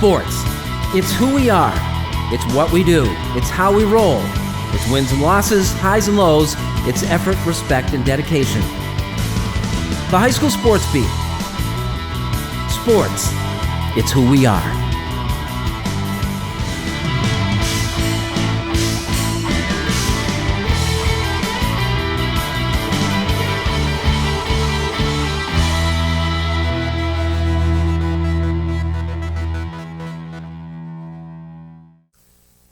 Sports. It's who we are. It's what we do. It's how we roll. It's wins and losses, highs and lows. It's effort, respect, and dedication. The High School Sports Beat. Sports. It's who we are.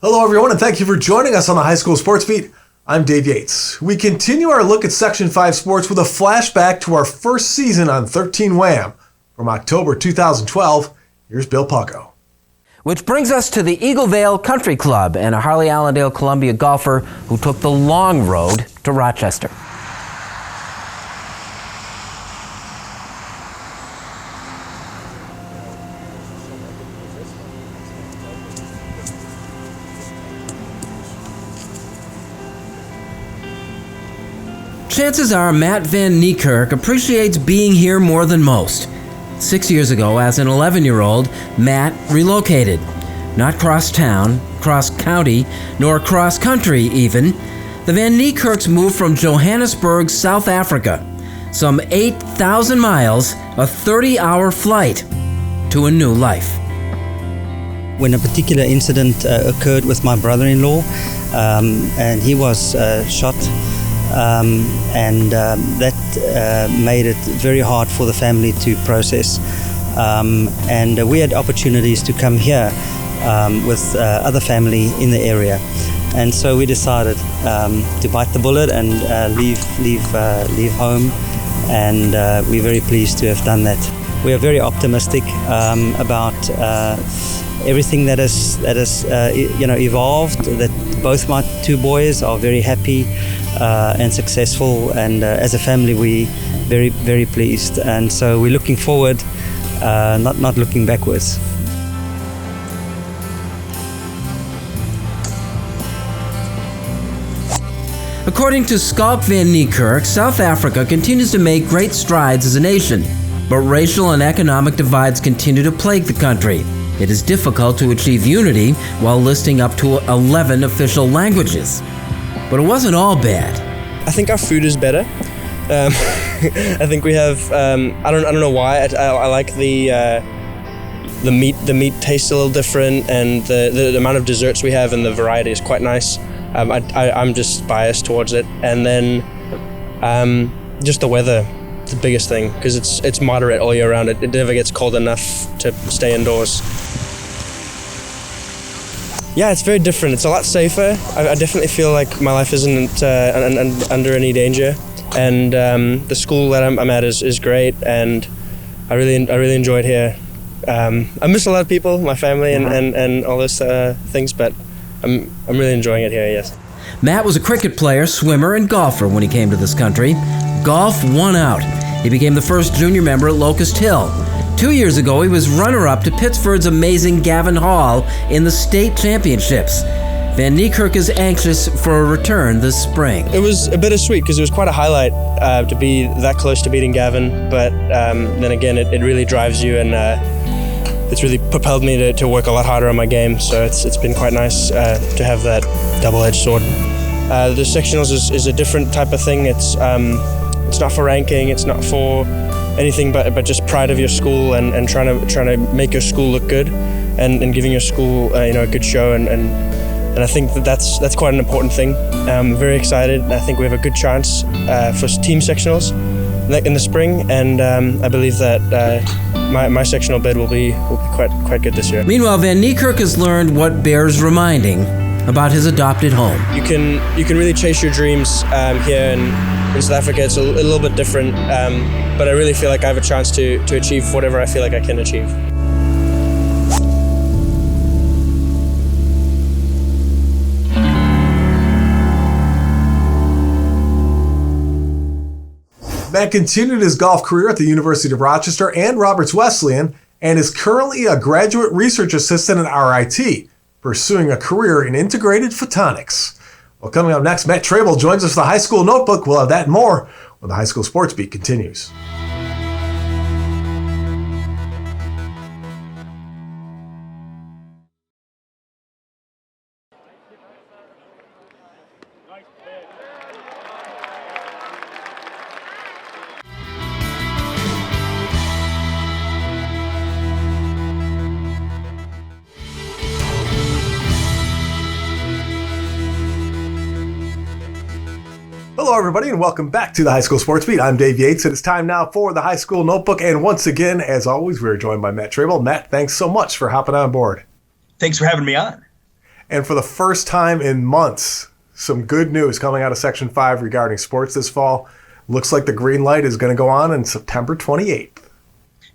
Hello everyone, and thank you for joining us on the High School Sports Beat. I'm Dave Yates. We continue our look at Section 5 sports with a flashback to our first season on 13 Wham! From October 2012. Here's Bill Pucko. Which brings us to the Eaglevale Country Club and a Harley Allendale Columbia golfer who took the long road to Rochester. Chances are Matt van Niekerk appreciates being here more than most. 6 years ago, as an 11-year-old, Matt relocated. Not cross-town, cross-county, nor cross-country even. The Van Niekerks moved from Johannesburg, South Africa, some 8,000 miles, a 30-hour flight, to a new life. When a particular incident occurred with my brother-in-law, and he was shot, that made it very hard for the family to process. And we had opportunities to come here with other family in the area. And so we decided to bite the bullet and leave home. And we're very pleased to have done that. We are very optimistic about everything that has evolved. That both my two boys are very happy and successful, and as a family we very, very pleased. And so we're looking forward, not looking backwards. According to Schalk van Niekerk, South Africa continues to make great strides as a nation, but racial and economic divides continue to plague the country. It is difficult to achieve unity while listing up to 11 official languages. But it wasn't all bad. I think our food is better. I think we have. I don't know why. I like the meat. The meat tastes a little different, and the amount of desserts we have and the variety is quite nice. I'm just biased towards it, and then just the weather, the biggest thing, because it's moderate all year round. It never gets cold enough to stay indoors. Yeah, it's very different. It's a lot safer. I definitely feel like my life isn't under any danger, and the school that I'm at is great, and I really enjoy it here. I miss a lot of people, my family, and all those things, but I'm really enjoying it here. Yes. Matt was a cricket player, swimmer, and golfer when he came to this country. Golf won out. He became the first junior member at Locust Hill. 2 years ago, he was runner-up to Pittsford's amazing Gavin Hall in the state championships. Van Niekerk is anxious for a return this spring. It was a bittersweet because it was quite a highlight to be that close to beating Gavin, but then again, it really drives you, and it's really propelled me to work a lot harder on my game, so it's been quite nice to have that double-edged sword. The sectionals is a different type of thing. It's not for ranking, it's not for anything but just pride of your school and trying to make your school look good and giving your school a good show, and I think that's quite an important thing. I'm very excited. I think we have a good chance for team sectionals in the spring, and I believe that my sectional bid will be quite good this year. Meanwhile, Van Niekerk has learned what bears reminding about his adopted home. You can really chase your dreams here in South Africa. It's a little bit different, but I really feel like I have a chance to achieve whatever I feel like I can achieve. Matt continued his golf career at the University of Rochester and Roberts Wesleyan, and is currently a graduate research assistant at RIT, pursuing a career in integrated photonics. Well, coming up next, Matt Trabold joins us for the High School Notebook. We'll have that and more when the High School Sports Beat continues. Hello, everybody, and welcome back to the High School Sports Beat. I'm Dave Yates, and it's time now for the High School Notebook. And once again, as always, we're joined by Matt Trabold. Matt, thanks so much for hopping on board. Thanks for having me on. And for the first time in months, some good news coming out of Section 5 regarding sports this fall. Looks like the green light is going to go on September 28th.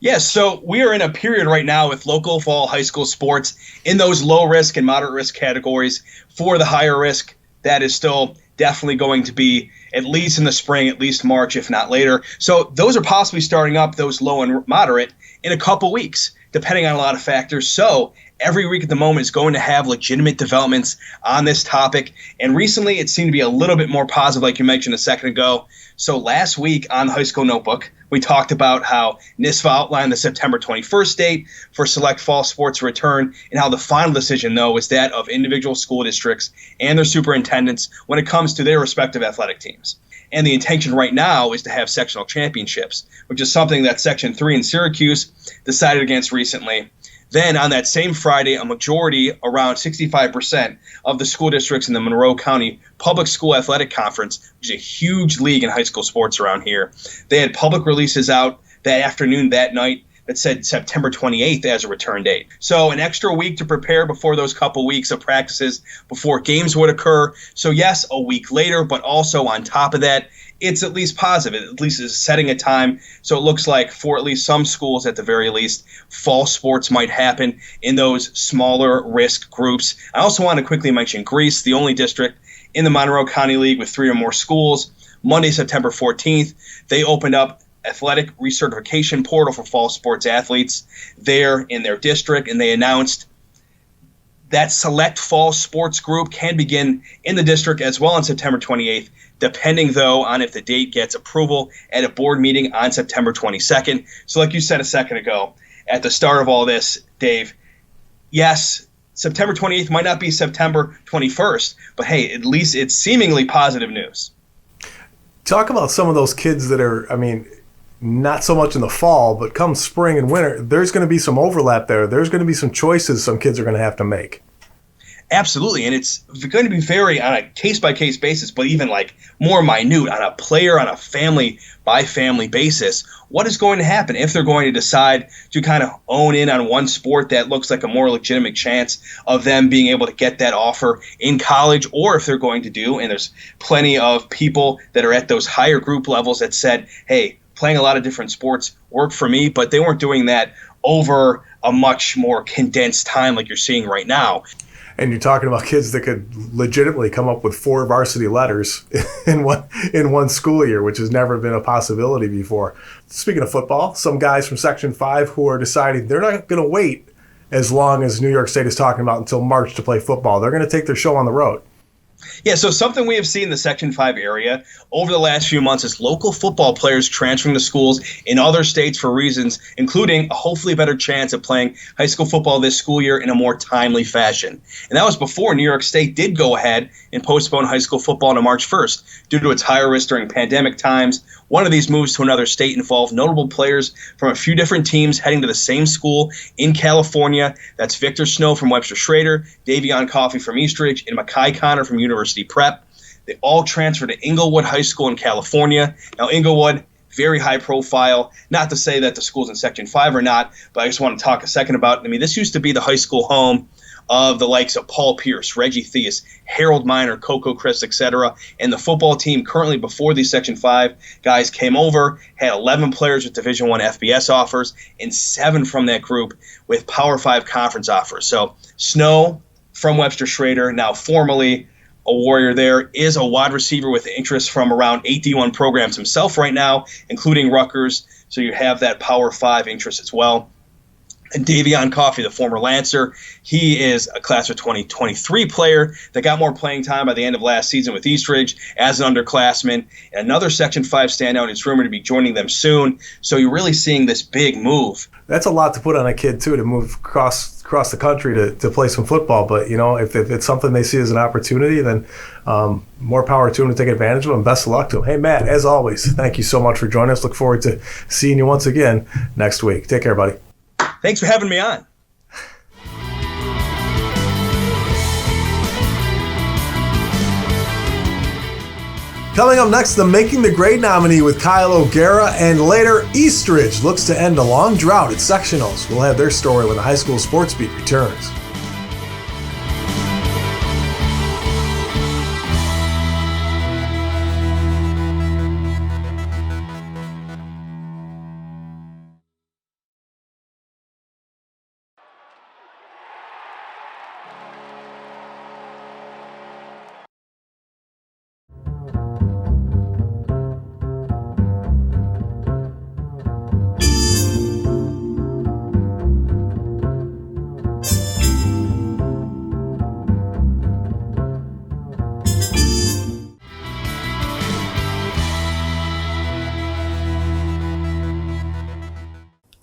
Yes, so we are in a period right now with local fall high school sports in those low risk and moderate risk categories. For the higher risk, that is still definitely going to be at least in the spring, at least March, if not later. So those are possibly starting up, those low and moderate, in a couple weeks, depending on a lot of factors. So every week at the moment is going to have legitimate developments on this topic. And recently it seemed to be a little bit more positive, like you mentioned a second ago. So last week on the High School Notebook, we talked about how NISFA outlined the September 21st date for select fall sports return, and how the final decision, though, is that of individual school districts and their superintendents when it comes to their respective athletic teams. And the intention right now is to have sectional championships, which is something that Section 3 in Syracuse decided against recently. Then on that same Friday, a majority, around 65% of the school districts in the Monroe County Public School Athletic Conference, which is a huge league in high school sports around here, they had public releases out that afternoon, that night, that said September 28th as a return date. So an extra week to prepare before those couple weeks of practices before games would occur. So yes, a week later, but also on top of that, it's at least positive. At least it's setting a time. So it looks like for at least some schools, at the very least, fall sports might happen in those smaller risk groups. I also want to quickly mention Greece, the only district in the Monroe County League with 3 or more schools. Monday, September 14th, they opened up athletic recertification portal for fall sports athletes there in their district, and they announced that select fall sports group can begin in the district as well on September 28th, depending, though, on if the date gets approval at a board meeting on September 22nd. So like you said a second ago, at the start of all this, Dave, yes, September 28th might not be September 21st, but hey, at least it's seemingly positive news. Talk about some of those kids that are, not so much in the fall, but come spring and winter, there's going to be some overlap there. There's going to be some choices some kids are going to have to make. Absolutely, and it's going to be very on a case-by-case basis, but even like more minute on a player, on a family-by-family basis. What is going to happen if they're going to decide to kind of own in on one sport that looks like a more legitimate chance of them being able to get that offer in college, or if they're going to do, and there's plenty of people that are at those higher group levels that said, hey, playing a lot of different sports worked for me, but they weren't doing that over a much more condensed time like you're seeing right now. And you're talking about kids that could legitimately come up with 4 varsity letters in one school year, which has never been a possibility before. Speaking of football, some guys from Section 5 who are deciding they're not going to wait as long as New York State is talking about until March to play football. They're going to take their show on the road. Yeah, so something we have seen in the Section 5 area over the last few months is local football players transferring to schools in other states for reasons, including a hopefully better chance of playing high school football this school year in a more timely fashion. And that was before New York State did go ahead and postpone high school football to March 1st due to its higher risk during pandemic times. One of these moves to another state involved notable players from a few different teams heading to the same school in California. That's Victor Snow from Webster Schrader, Davion Coffey from Eastridge, and Mackay Connor from University Prep. They all transferred to Inglewood High School in California. Now, Inglewood, very high profile. Not to say that the schools in Section 5 are not, but I just want to talk a second about, this used to be the high school home of the likes of Paul Pierce, Reggie Theus, Harold Miner, Coco Chris, etc. And the football team currently before these Section 5 guys came over had 11 players with Division I FBS offers and 7 from that group with Power 5 conference offers. So Snow from Webster Schrader, now formerly a Warrior there, is a wide receiver with interest from around 8 D1 programs himself right now, including Rutgers. So you have that Power 5 interest as well. Davion Coffey, the former Lancer, he is a class of 2023 player that got more playing time by the end of last season with Eastridge as an underclassman. And another Section 5 standout is rumored to be joining them soon. So you're really seeing this big move. That's a lot to put on a kid, too, to move across the country to play some football. But, if it's something they see as an opportunity, then more power to them to take advantage of, and best of luck to them. Hey, Matt, as always, thank you so much for joining us. Look forward to seeing you once again next week. Take care, buddy. Thanks for having me on. Coming up next, the Making the Grade nominee with Kyle O'Gara, and later, Eastridge looks to end a long drought at sectionals. We'll have their story when the high school sports beat returns.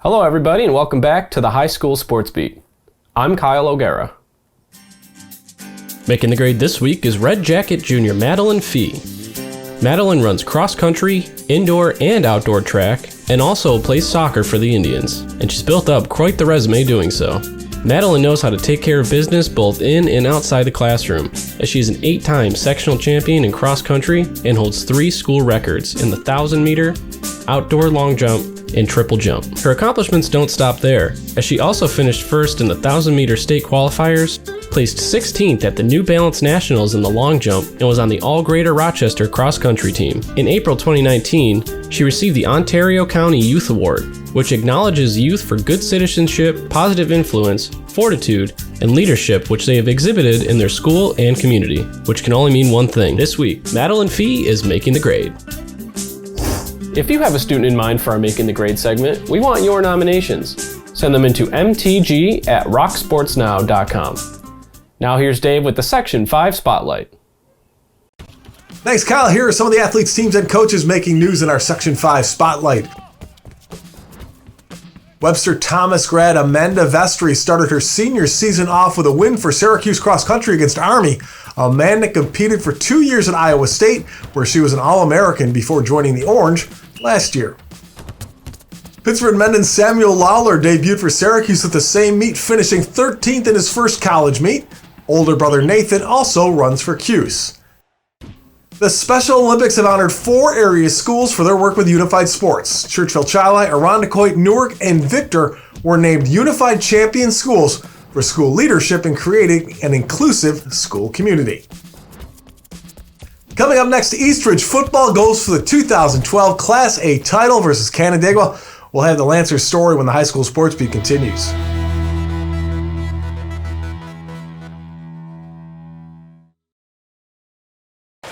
Hello everybody and welcome back to the High School Sports Beat. I'm Kyle O'Gara. Making the grade this week is Red Jacket Junior Madeline Fee. Madeline runs cross country, indoor and outdoor track, and also plays soccer for the Indians, and she's built up quite the resume doing so. Madeline knows how to take care of business both in and outside the classroom, as she is an 8-time sectional champion in cross country and holds 3 school records in the 1,000 meter, outdoor long jump, and triple jump. Her accomplishments don't stop there, as she also finished first in the 1,000 meter state qualifiers, placed 16th at the New Balance Nationals in the long jump, and was on the All Greater Rochester cross country team. In April 2019, she received the Ontario County Youth Award, which acknowledges youth for good citizenship, positive influence, fortitude, and leadership which they have exhibited in their school and community, which can only mean one thing. This week, Madeline Fee is making the grade. If you have a student in mind for our Making the Grade segment, we want your nominations. Send them into mtg@rocksportsnow.com. Now here's Dave with the Section 5 Spotlight. Thanks, Kyle. Here are some of the athletes, teams, and coaches making news in our Section 5 Spotlight. Webster Thomas grad Amanda Vestry started her senior season off with a win for Syracuse cross country against Army. Amanda competed for 2 years at Iowa State, where she was an All-American before joining the Orange last year. Pittsburgh Mendon's Samuel Lawler debuted for Syracuse at the same meet, finishing 13th in his first college meet. Older brother Nathan also runs for Cuse. The Special Olympics have honored 4 area schools for their work with unified sports. Churchville, Chili, Irondequoit, Newark, and Victor were named Unified Champion Schools for school leadership in creating an inclusive school community. Coming up next, Eastridge football goes for the 2012 Class A title versus Canandaigua. We'll have the Lancers story when the high school sports beat continues.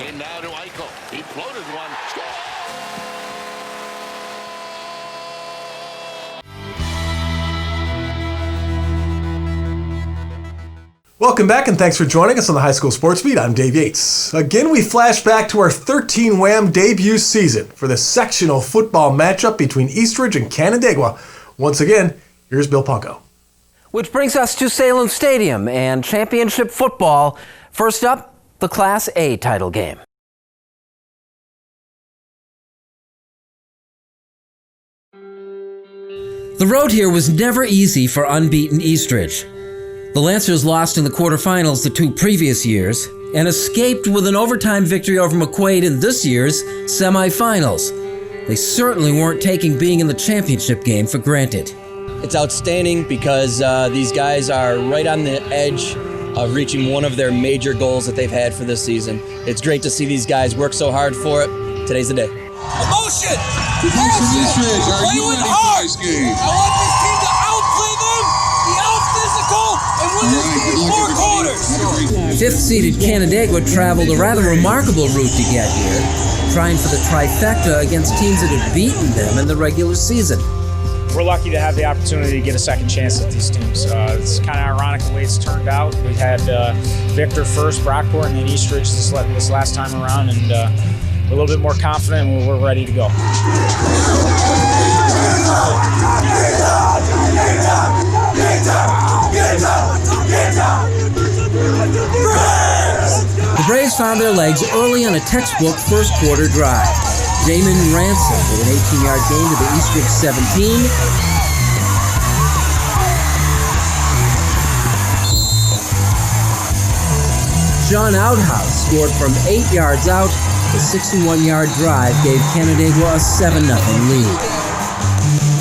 And now to Eichel. He floated one. Score! Welcome back, and thanks for joining us on the High School Sports Beat. I'm Dave Yates. Again, we flash back to our 13-WHAM debut season for the sectional football matchup between Eastridge and Canandaigua. Once again, here's Bill Punko. Which brings us to Salem Stadium and championship football. First up, the Class A title game. The road here was never easy for unbeaten Eastridge. The Lancers lost in the quarterfinals the 2 previous years and escaped with an overtime victory over McQuaid in this year's semifinals. They certainly weren't taking being in the championship game for granted. It's outstanding because these guys are right on the edge of reaching one of their major goals that they've had for this season. It's great to see these guys work so hard for it. Today's the day. Emotion! Passion! Play with heart! I want this team to outplay them, be out-physical, and win this game 4 quarters! 5th-seeded Canandaigua traveled a rather remarkable route to get here, trying for the trifecta against teams that had beaten them in the regular season. we're lucky to have the opportunity to get a second chance at these teams. It's kind of ironic the way it's turned out. We had Victor first, Brockport, and then Eastridge this last time around, and we're a little bit more confident and we're ready to go. The Braves found their legs early on a textbook first quarter drive. Damon Ransom with an 18-yard gain to the Eastridge 17. John Outhouse scored from 8 yards out. The 61-yard drive gave Canandaigua a 7-0 lead.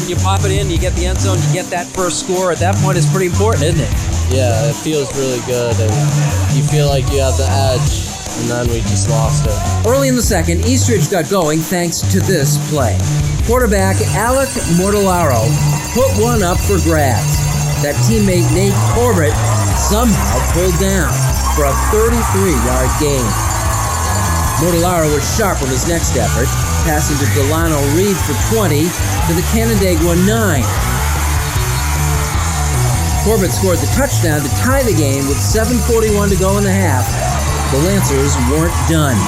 When you pop it in, you get the end zone, you get that first score. At that point, it's pretty important, isn't it? Yeah, it feels really good, and you feel like you have the edge, and then we just lost it. Early in the second, Eastridge got going thanks to this play. Quarterback Alec Mortellaro put one up for grabs. That teammate Nate Corbett somehow pulled down for a 33-yard gain. Mortellaro was sharp on his next effort, passing to Delano Reed for 20 to the Canandaigua 9. Corbett scored the touchdown to tie the game with 7:41 to go in the half. The Lancers weren't done.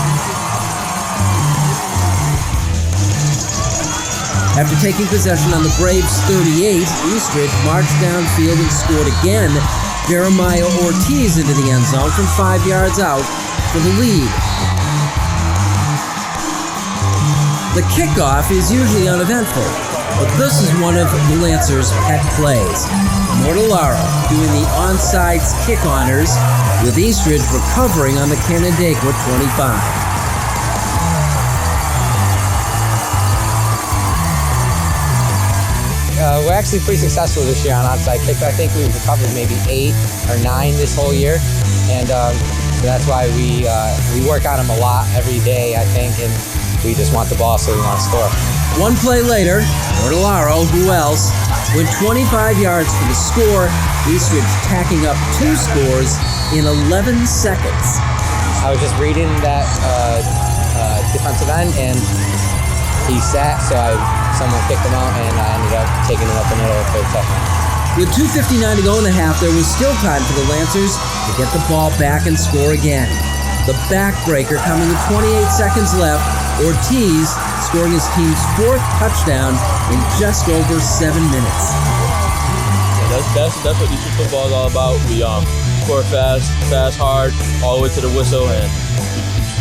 After taking possession on the Braves' 38, Eastridge marched downfield and scored again. Jeremiah Ortiz into the end zone from 5 yards out for the lead. The kickoff is usually uneventful, but this is one of the Lancers' pet plays. Mortellaro doing the onside kick honors with Eastridge recovering on the Canandaigua 25. We're actually pretty successful this year on onside kicks. I think we've recovered maybe 8 or 9 this whole year, and that's why we work on them a lot every day, I think, and we just want the ball, so we want to score. One play later, Mortellaro, who else, went 25 yards for the score. Eastridge tacking up 2 scores in 11 seconds. I was just reading that defensive end, and he sat, so someone kicked him out, and I ended up taking him up the middle for the touchdown. With 2:59 to go in the half, there was still time for the Lancers to get the ball back and score again. The backbreaker coming with 28 seconds left. Ortiz scoring his team's 4th touchdown in just over 7 minutes. Yeah, that's what Eastridge football is all about. We score fast, hard, all the way to the whistle, and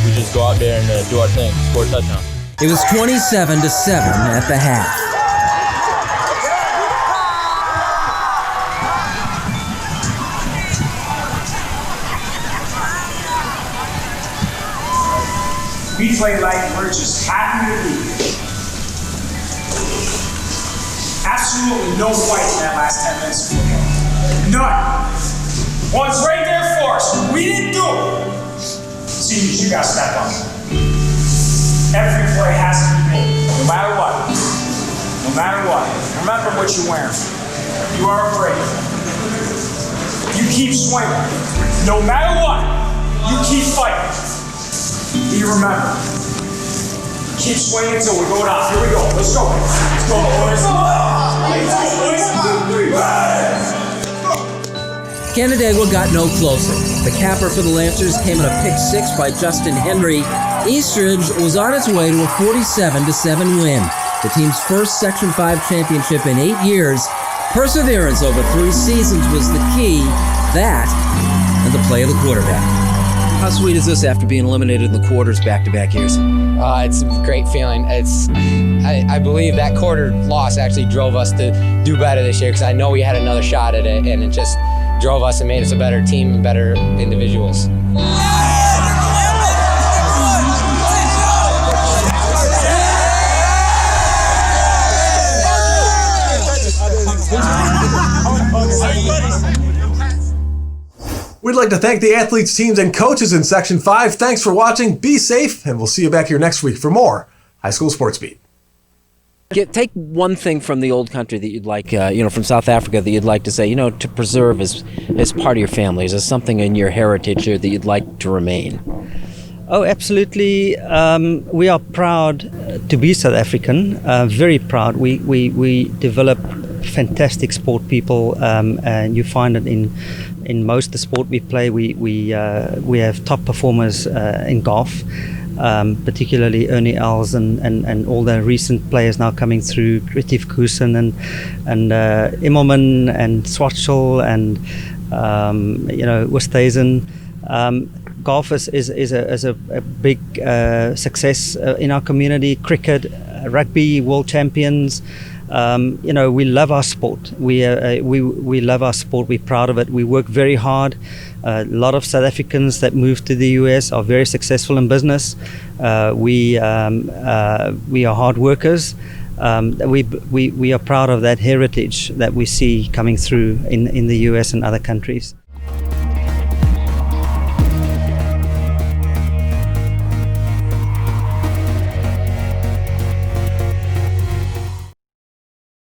we just go out there and do our thing, score a touchdown. It was 27-7 at the half. We play like we're just happy to be here. Absolutely no fight in that last 10 minutes of football. None. One's right there for us. We didn't do it. Seniors, you gotta step up. Every play has to be made, no matter what. No matter what. Remember what you're wearing. You are brave. You keep swinging. No matter what, you keep fighting. Do you remember? Keep swinging until we go down. Here we go. Let's go. Let's go, boys. Canandaigua got no closer. The capper for the Lancers came in a pick 6 by Justin Henry. Eastridge was on its way to a 47-7 win. The team's first Section 5 championship in 8 years. Perseverance over 3 seasons was the key. That and the play of the quarterback. How sweet is this after being eliminated in the quarters back-to-back years? It's a great feeling. I believe that quarter loss actually drove us to do better this year, because I know we had another shot at it, and it just drove us and made us a better team and better individuals. We'd like to thank the athletes, teams, and coaches in Section 5. Thanks for watching. Be safe, and we'll see you back here next week for more High School Sports Beat. Take one thing from the old country that you'd like, from South Africa that you'd like to say, to preserve as part of your family. Is there something in your heritage here that you'd like to remain? Oh, absolutely. We are proud to be South African, very proud. We develop fantastic sport people, and you find it in most of the sport we play. We have top performers in golf, particularly Ernie Els and all the recent players now coming through, Retief Goosen and Immelman and Swatchel and Oosthuizen. Golf is a big success in our community. Cricket, rugby, world champions. We love our sport. We love our sport. We're proud of it. We work very hard. A lot of South Africans that move to the US are very successful in business. We are hard workers. We are proud of that heritage that we see coming through in the US and other countries.